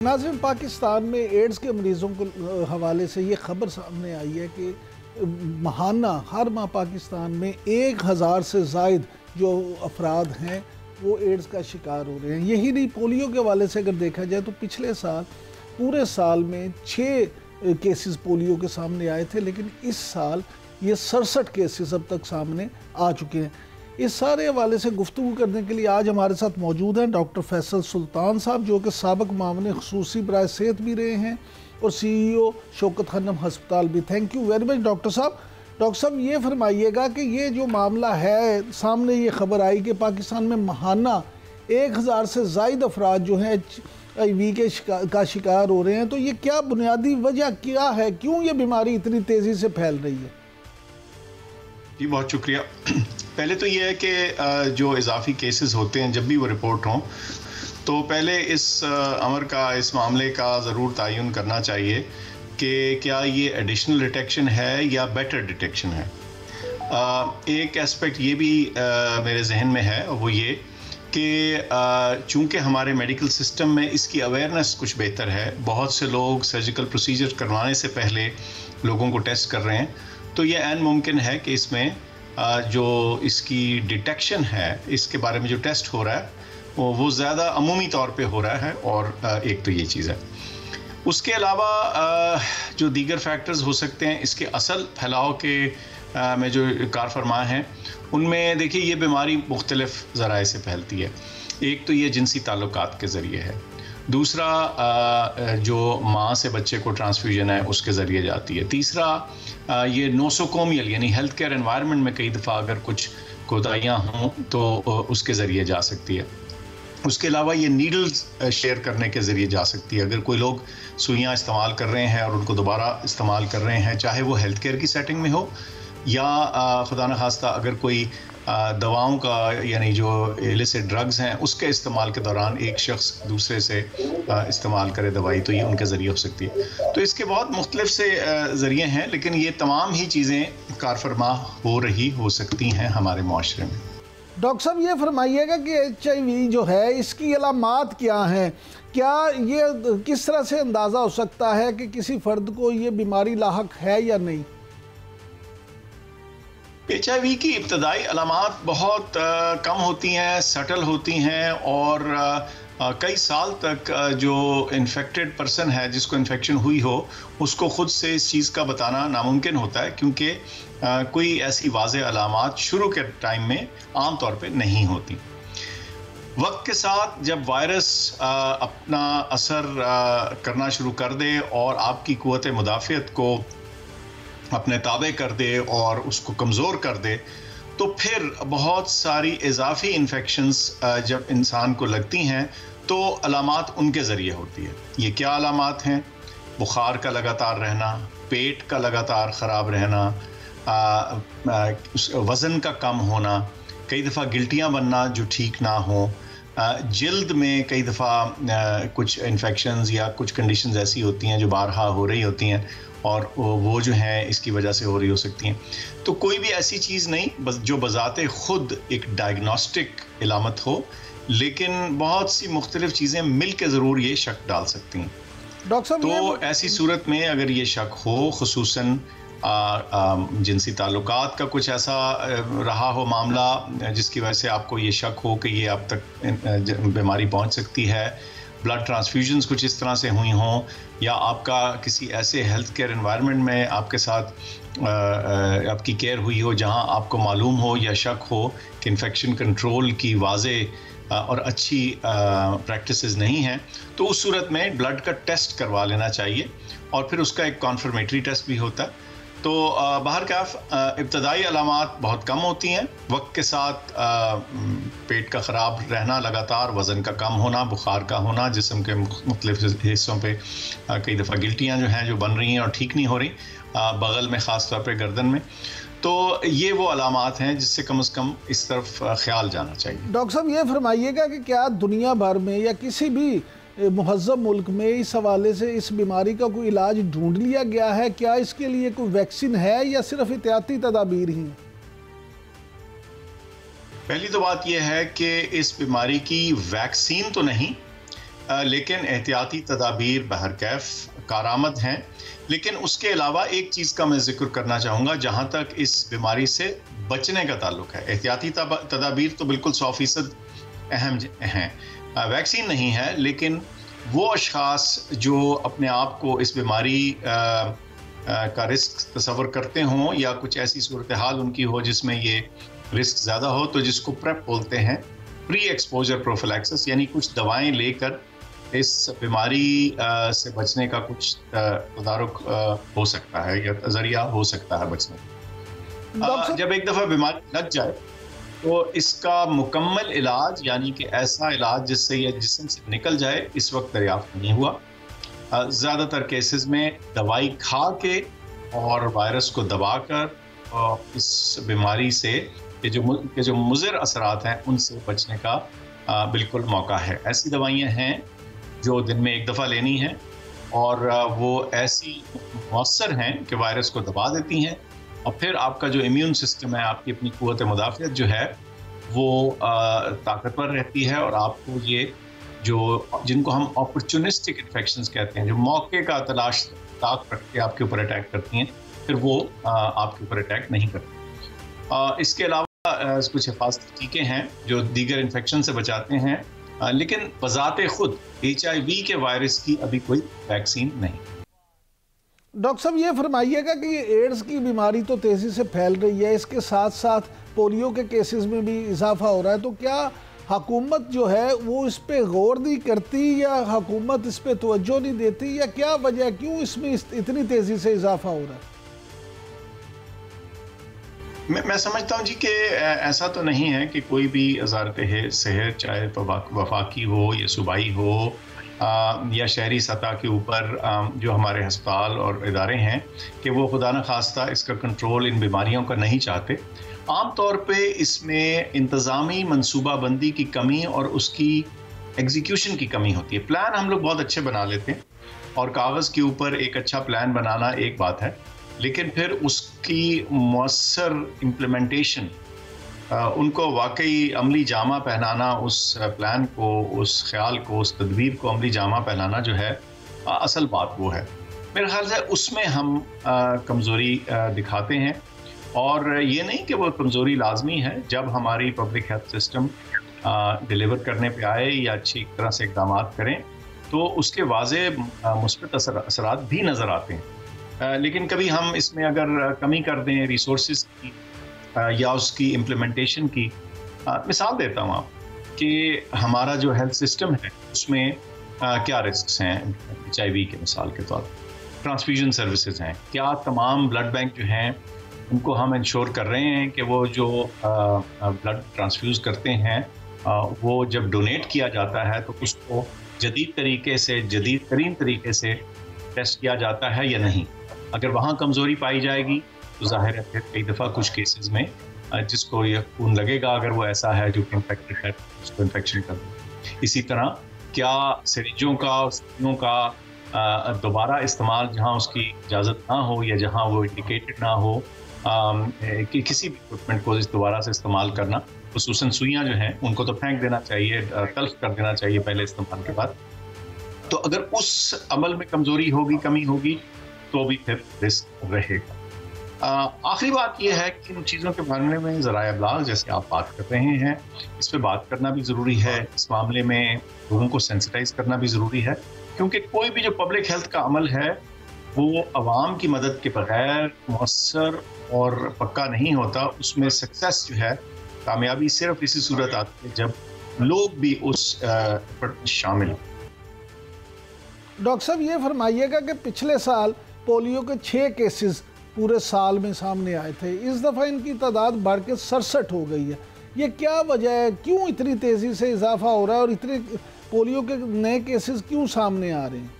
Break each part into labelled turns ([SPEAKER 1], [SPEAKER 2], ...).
[SPEAKER 1] नाज़रीन, पाकिस्तान में एड्स के मरीज़ों के हवाले से ये ख़बर सामने आई है कि महाना हर माह पाकिस्तान में 1000 से ज़ायद जो अफराद हैं वो एड्स का शिकार हो रहे हैं। यही नहीं, पोलियो के हवाले से अगर देखा जाए तो पिछले साल पूरे साल में 6 केसेस पोलियो के सामने आए थे, लेकिन इस साल ये 67 केसेस अब तक सामने आ चुके हैं। इस सारे हवाले से गुफ्तगू करने के लिए आज हमारे साथ मौजूद हैं डॉक्टर फैसल सुल्तान साहब, जो कि साबिक मामले खुसूसी बराए सेहत भी रहे हैं और CEO शौकत खन्नम हस्पताल भी। Thank you very much doctor साहब। डॉक्टर साहब, ये फरमाइएगा कि ये जो मामला है, सामने ये खबर आई कि पाकिस्तान में महाना 1000 से ज़ायद अफराद जो हैं HIV का शिकार हो रहे हैं, तो ये क्या बुनियादी वजह क्या है, क्यों ये बीमारी इतनी तेज़ी से फैल रही है?
[SPEAKER 2] जी बहुत शुक्रिया। पहले तो ये है कि जो इजाफी केसेस होते हैं जब भी वो रिपोर्ट हों तो पहले इस अमर का, इस मामले का ज़रूर तयन करना चाहिए कि क्या ये एडिशनल डिटेक्शन है या बेटर डिटेक्शन है। एक एस्पेक्ट ये भी मेरे जहन में है, वो ये कि चूँकि हमारे मेडिकल सिस्टम में इसकी अवेयरनेस कुछ बेहतर है, बहुत से लोग सर्जिकल प्रोसीजर करवाने से पहले लोगों को टेस्ट कर रहे हैं, तो ये ऐन मुमकिन है कि इसमें जो इसकी डिटेक्शन है, इसके बारे में जो टेस्ट हो रहा है वो ज़्यादा अमूमी तौर पे हो रहा है। और एक तो ये चीज़ है। उसके अलावा जो दीगर फैक्टर्स हो सकते हैं इसके असल फैलाव के में जो कार फरमा हैं, उनमें देखिए ये बीमारी मुख्तलिफ ज़राए से फैलती है। एक तो ये जिनसी ताल्लुकात के ज़रिए है, दूसरा जो माँ से बच्चे को ट्रांसफ्यूजन है उसके ज़रिए जाती है, तीसरा ये नोसोकोमियल यानी हेल्थ केयर एनवायरनमेंट में कई दफ़ा अगर कुछ कोताहियाँ हों तो उसके ज़रिए जा सकती है। उसके अलावा ये नीडल्स शेयर करने के ज़रिए जा सकती है। अगर कोई लोग सुइयाँ इस्तेमाल कर रहे हैं और उनको दोबारा इस्तेमाल कर रहे हैं, चाहे वो हेल्थ केयर की सेटिंग में हो या खुदा न खास्ता अगर कोई दवाओं का यानी जो इलिसिट ड्रग्स हैं उसके इस्तेमाल के दौरान एक शख्स दूसरे से इस्तेमाल करे दवाई, तो ये उनके ज़रिए हो सकती है। तो इसके बहुत मुख्तलिफ से ज़रिए हैं, लेकिन ये तमाम ही चीज़ें कारफरमा हो सकती हैं हमारे माशरे में।
[SPEAKER 1] डॉक्टर साहब, ये फरमाइएगा कि HIV जो है इसकी अलामात क्या हैं? क्या ये किस तरह से अंदाज़ा हो सकता है कि किसी फ़र्द को ये बीमारी लाहक है या नहीं?
[SPEAKER 2] HIV की इब्तदाई अलामात बहुत कम होती हैं, सटल होती हैं और कई साल तक जो इन्फेक्टेड पर्सन है, जिसको इन्फेक्शन हुई हो, उसको ख़ुद से इस चीज़ का बताना नामुमकिन होता है, क्योंकि कोई ऐसी वाज़े अलामात शुरू के टाइम में आम तौर पे नहीं होती। वक्त के साथ जब वायरस अपना असर करना शुरू कर दे और आपकी क़ुव्वत मुदाफ़ियत को अपने ताबे कर दे और उसको कमज़ोर कर दे, तो फिर बहुत सारी इजाफी इन्फेक्शंस जब इंसान को लगती हैं तो अलामात उनके ज़रिए होती है। ये क्या अलामात हैं? बुखार का लगातार रहना, पेट का लगातार ख़राब रहना, वज़न का कम होना, कई दफ़ा गिल्टियाँ बनना जो ठीक ना हो, जल्द में कई दफ़ा कुछ इन्फेक्शंस या कुछ कंडीशंस ऐसी होती हैं जो बारहा हो रही होती हैं और वो जो हैं इसकी वजह से हो रही हो सकती हैं। तो कोई भी ऐसी चीज़ नहीं बस जो बज़ाते ख़ुद एक डायग्नोस्टिक इलामत हो, लेकिन बहुत सी मुख्तलिफ चीज़ें मिल के ज़रूर ये शक डाल सकती हैं।
[SPEAKER 1] डॉक्टर साहब,
[SPEAKER 2] तो ऐसी सूरत में अगर ये शक हो, खुसूसन जिनसी ताल्लुकात का कुछ ऐसा रहा हो मामला जिसकी वजह से आपको ये शक हो कि ये आप तक बीमारी पहुंच सकती है, ब्लड ट्रांसफ्यूजन्स कुछ इस तरह से हुई हों, या आपका किसी ऐसे हेल्थ केयर एनवायरनमेंट में आपके साथ आपकी केयर हुई हो जहां आपको मालूम हो या शक हो कि इन्फेक्शन कंट्रोल की वाज़े और अच्छी प्रैक्टिसेस नहीं हैं, तो उस सूरत में ब्लड का टेस्ट करवा लेना चाहिए और फिर उसका एक कॉन्फर्मेटरी टेस्ट भी होता है। तो बहरकैफ इब्तदाई अलामात बहुत कम होती हैं। वक्त के साथ पेट का ख़राब रहना, लगातार वज़न का कम होना, बुखार का होना, जिस्म के मुख्तलिफ हिस्सों पे कई दफ़ा गिल्टियाँ जो हैं जो बन रही हैं और ठीक नहीं हो रही, बगल में ख़ास तौर पे गर्दन में, तो ये वो अलामात हैं जिससे कम से कम इस तरफ ख्याल जाना चाहिए।
[SPEAKER 1] डॉक्टर साहब, ये फरमाइएगा कि क्या दुनिया भर में या किसी भी मुहज़्ज़ब मुल्क में इस हवाले से इस बीमारी का कोई इलाज ढूंढ लिया गया है? क्या इसके लिए कोई वैक्सीन है या सिर्फ एहतियाती तदाबीर ही हैं?
[SPEAKER 2] पहली तो बात यह है कि इस बीमारी की वैक्सीन तो नहीं, लेकिन एहतियाती तदाबीर बहरकैफ कारआमद हैं। लेकिन उसके अलावा एक चीज़ का मैं जिक्र करना चाहूँगा जहाँ तक इस बीमारी से बचने का ताल्लुक है। एहतियाती तदाबीर तो बिल्कुल 100% अहम हैं। वैक्सीन नहीं है, लेकिन वो अशख़ास जो अपने आप को इस बीमारी का रिस्क तस्वर करते हों या कुछ ऐसी सूरत हाल उनकी हो जिसमें ये रिस्क ज़्यादा हो, तो जिसको प्रेप बोलते हैं, प्री एक्सपोजर प्रोफिलैक्सिस, यानी कुछ दवाएं लेकर इस बीमारी से बचने का कुछ तदारुक हो सकता है या ज़रिया हो सकता है बचने। जब एक दफ़ा बीमारी लग जाए तो इसका मुकम्मल इलाज, यानी कि ऐसा इलाज जिससे यह जिस्म से निकल जाए, इस वक्त दरियाफ्त नहीं हुआ। ज़्यादातर केसेस में दवाई खा के और वायरस को दबाकर इस बीमारी से के जो मुज़र असरात हैं उनसे बचने का बिल्कुल मौका है। ऐसी दवाइयाँ हैं जो दिन में एक दफ़ा लेनी हैं और वो ऐसी मौसर हैं कि वायरस को दबा देती हैं और फिर आपका जो इम्यून सिस्टम है, आपकी अपनी क़ुव्वत मुदाफ़ियत जो है वो ताकतवर रहती है और आपको ये जिनको हम अपॉर्चुनिस्टिक इन्फेक्शंस कहते हैं, जो मौके का ताक रख के आपके ऊपर अटैक करती हैं, फिर वो आपके ऊपर अटैक नहीं करती। इसके अलावा कुछ हिफाजती टीके हैं जो दीगर इन्फेक्शन से बचाते हैं, लेकिन बज़ाते खुद HIV के वायरस की अभी कोई वैक्सीन नहीं।
[SPEAKER 1] डॉक्टर साहब, ये फरमाइएगा कि एड्स की बीमारी तो तेज़ी से फैल रही है, इसके साथ साथ पोलियो के केसेस में भी इजाफा हो रहा है, तो क्या हुकूमत जो है वो इस पे गौर नहीं करती या हुकूमत इस पे तवज्जो नहीं देती, या क्या वजह, क्यों इसमें इतनी तेज़ी से इजाफा हो रहा है?
[SPEAKER 2] मैं समझता हूँ जी कि ऐसा तो नहीं है कि कोई भी वज़ारत सेहत, चाहे वफाकी हो या सूबाई हो या शहरी सतह के ऊपर जो हमारे हस्पताल और इदारे हैं, कि वो खुदा न खास्ता इसका कंट्रोल इन बीमारियों का नहीं चाहते। आम तौर पे इसमें इंतज़ामी मनसूबाबंदी की कमी और उसकी एग्जीक्यूशन की कमी होती है। प्लान हम लोग बहुत अच्छे बना लेते हैं और कागज़ के ऊपर एक अच्छा प्लान बनाना एक बात है, लेकिन फिर उसकी मौसर इम्प्लीमेंटेशन, उनको वाकई अमली जामा पहनाना, उस प्लान को, उस ख्याल को, उस तदबीर को अमली जामा पहनाना जो है असल बात वो है। मेरे ख्याल से उसमें हम कमज़ोरी दिखाते हैं और ये नहीं कि वो कमज़ोरी लाजमी है। जब हमारी पब्लिक हेल्थ सिस्टम डिलीवर करने पे आए या अच्छी तरह से इक़दाम करें तो उसके वाज़े मुस्बत असरात भी नज़र आते हैं, लेकिन कभी हम इसमें अगर कमी कर दें रिसोर्सेज की या उसकी इम्प्लीमेंटेशन की, मिसाल देता हूँ आप कि हमारा जो हेल्थ सिस्टम है उसमें क्या रिस्क्स हैं HIV के मिसाल के तौर पर। ट्रांसफ्यूजन सर्विसेज हैं, क्या तमाम ब्लड बैंक जो हैं उनको हम इंश्योर कर रहे हैं कि वो जो ब्लड ट्रांसफ्यूज़ करते हैं वो जब डोनेट किया जाता है तो उसको जदीद तरीन तरीके से टेस्ट किया जाता है या नहीं। अगर वहाँ कमज़ोरी पाई जाएगी तो ज़ाहिर है फिर कई दफ़ा कुछ केसेस में जिसको ये खून लगेगा, अगर वो ऐसा है जो इन्फेक्टेड है, उसको इन्फेक्शन कर दे। इसी तरह क्या सिरिंजों का, सुइयों का दोबारा इस्तेमाल जहाँ उसकी इजाज़त ना हो या जहाँ वो इंडिकेटेड ना हो, कि किसी भी इक्विपमेंट को दोबारा से इस्तेमाल करना, खुसूसन सुइयाँ जो हैं उनको तो फेंक देना चाहिए, तल्फ कर देना चाहिए पहले इस्तेमाल के बाद। तो अगर उस अमल में कमज़ोरी होगी, कमी होगी, तो भी फिर रिस्क रहेगा। आखिरी बात यह है कि इन चीज़ों के बारे में ज़राए इब्लाग जैसे आप बात कर रहे हैं, इस पर बात करना भी ज़रूरी है। इस मामले में लोगों को सेंसिटाइज करना भी ज़रूरी है, क्योंकि कोई भी जो पब्लिक हेल्थ का अमल है वो अवाम की मदद के बगैर मौसर और पक्का नहीं होता। उसमें सक्सेस जो है, कामयाबी सिर्फ इसी सूरत आती है जब लोग भी उस पर शामिल हों।
[SPEAKER 1] डॉक्टर साहब, ये फरमाइएगा कि पिछले साल पोलियो के 6 केसेस पूरे साल में सामने आए थे, इस दफ़ा इनकी तादाद बढ़ के 67 हो गई है। ये क्या वजह है, क्यों इतनी तेज़ी से इजाफा हो रहा है और इतने पोलियो के नए केसेस क्यों सामने आ रहे हैं?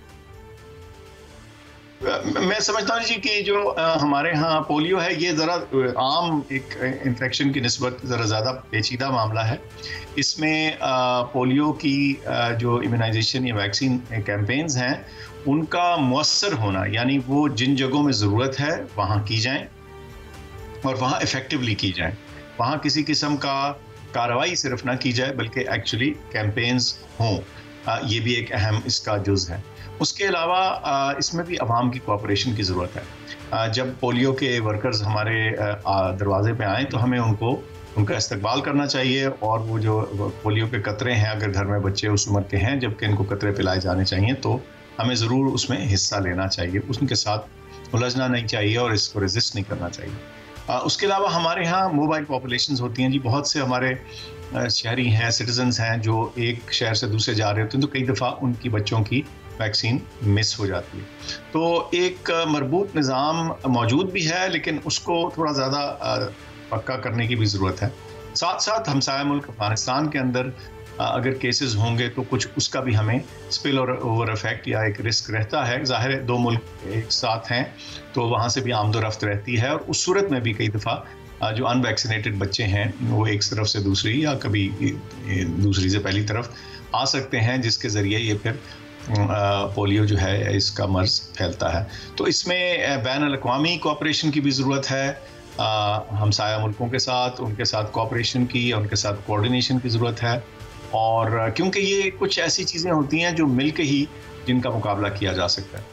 [SPEAKER 2] मैं समझता हूँ जी कि जो हमारे यहाँ पोलियो है ये ज़रा आम एक इन्फेक्शन की निस्बत ज़रा ज़्यादा पेचीदा मामला है। इसमें पोलियो की जो इम्यूनाइजेशन या वैक्सीन कैंपेन्स हैं उनका मुअस्सर होना, यानी वो जिन जगहों में ज़रूरत है वहाँ की जाएँ और वहाँ इफ़ेक्टिवली की जाएँ। वहाँ किसी किस्म का कार्रवाई सिर्फ ना की जाए बल्कि एक्चुअली कैंपेन्स हों। ये भी एक अहम इसका जुज़ है। उसके अलावा इसमें भी अवाम की कोऑपरेशन की ज़रूरत है। जब पोलियो के वर्कर्स हमारे दरवाजे पे आएँ तो हमें उनका इस्तकबाल करना चाहिए, और वो जो पोलियो के कतरे हैं, अगर घर में बच्चे उस उम्र के हैं जबकि इनको कतरे पिलाए जाने चाहिए, तो हमें ज़रूर उसमें हिस्सा लेना चाहिए, उनके साथ उलझना नहीं चाहिए और इसको रेजिस्ट नहीं करना चाहिए। उसके अलावा हमारे यहाँ मोबाइल पॉपुलेशंस होती हैं जी। बहुत से हमारे शहरी हैं, सिटीजन्स हैं जो एक शहर से दूसरे जा रहे होते हैं, तो कई दफ़ा उनकी बच्चों की वैक्सीन मिस हो जाती है। तो एक मरबूत निज़ाम मौजूद भी है, लेकिन उसको थोड़ा ज़्यादा पक्का करने की भी ज़रूरत है। साथ साथ हमसाया मुल्क अफगानिस्तान के अंदर अगर केसेस होंगे तो कुछ उसका भी हमें स्पिल और ओवर इफेक्ट या एक रिस्क रहता है। ज़ाहिर है 2 मुल्क एक साथ हैं तो वहाँ से भी आमदोरफ्त रहती है, और उस सूरत में भी कई दफ़ा जो अनवैक्सीनेटेड बच्चे हैं वो एक तरफ से दूसरी या कभी दूसरी से पहली तरफ आ सकते हैं, जिसके ज़रिए ये फिर पोलियो जो है इसका मर्ज फैलता है। तो इसमें बैन-अल-अक़वामी कोऑपरेशन की भी ज़रूरत है, हमसाया मुल्कों के साथ, उनके साथ कोऑपरेशन की या उनके साथ कोऑर्डिनेशन की ज़रूरत है। और क्योंकि ये कुछ ऐसी चीज़ें होती हैं जो मिलके ही जिनका मुकाबला किया जा सकता है।